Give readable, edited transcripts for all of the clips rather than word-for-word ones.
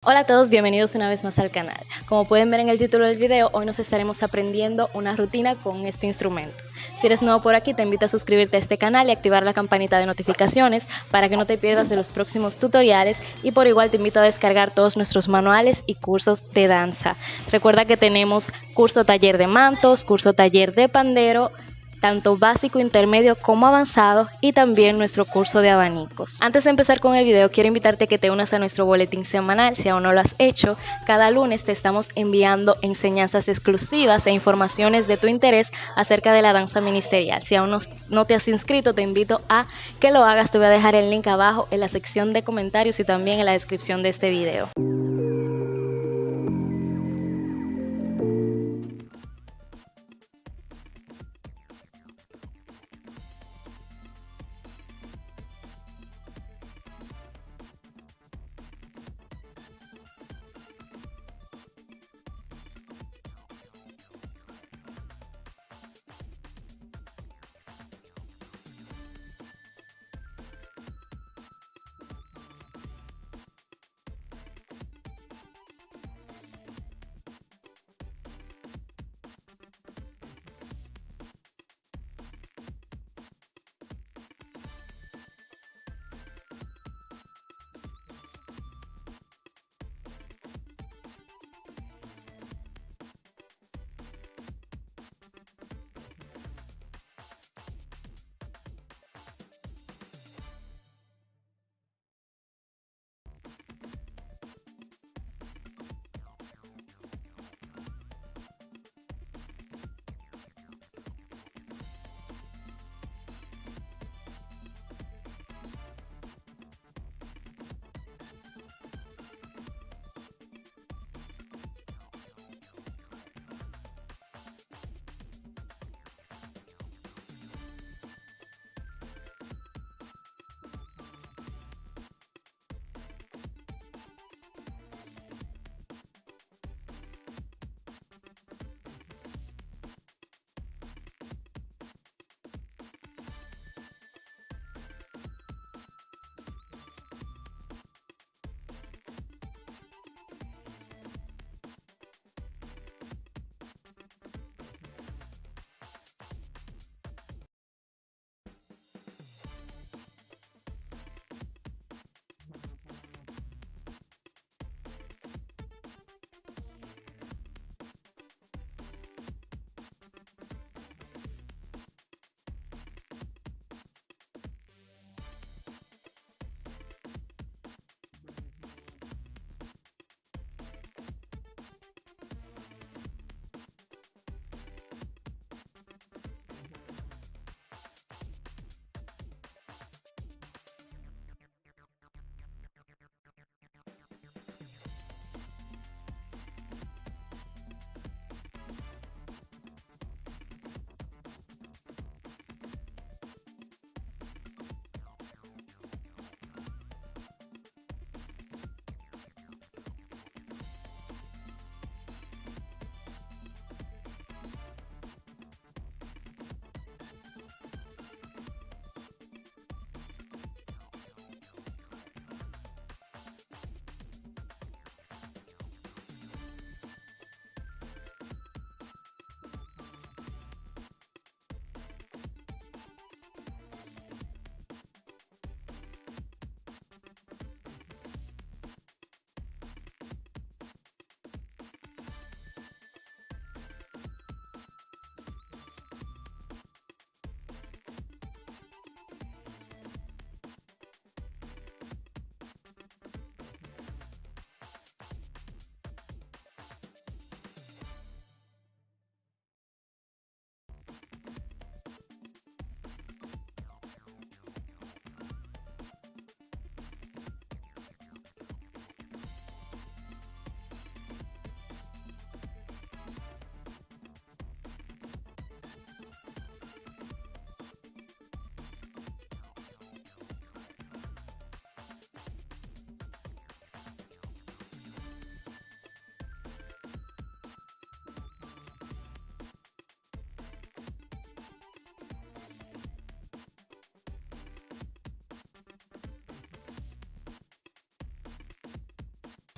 Hola a todos, bienvenidos una vez más al canal. Como pueden ver en el título del video, hoy nos estaremos aprendiendo una rutina con este instrumento. Si eres nuevo por aquí, te invito a suscribirte a este canal y activar la campanita de notificaciones para que no te pierdas de los próximos tutoriales, y por igual te invito a descargar todos nuestros manuales y cursos de danza. Recuerda que tenemos curso taller de mantos, curso taller de pandero, tanto básico, intermedio como avanzado, y también nuestro curso de abanicos. Antes de empezar con el video, quiero invitarte a que te unas a nuestro boletín semanal si aún no lo has hecho. Cada lunes te estamos enviando enseñanzas exclusivas e informaciones de tu interés acerca de la danza ministerial. Si aún no te has inscrito, te invito a que lo hagas. Te voy a dejar el link abajo en la sección de comentarios y también en la descripción de este video.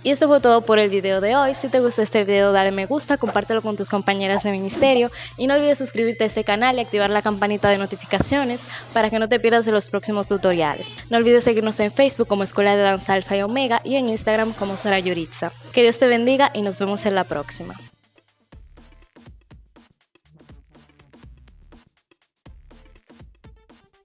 Y esto fue todo por el video de hoy. Si te gustó este video, dale me gusta, compártelo con tus compañeras de ministerio y no olvides suscribirte a este canal y activar la campanita de notificaciones para que no te pierdas de los próximos tutoriales. No olvides seguirnos en Facebook como Escuela de Danza Alfa y Omega y en Instagram como Sara Yuritza. Que Dios te bendiga y nos vemos en la próxima.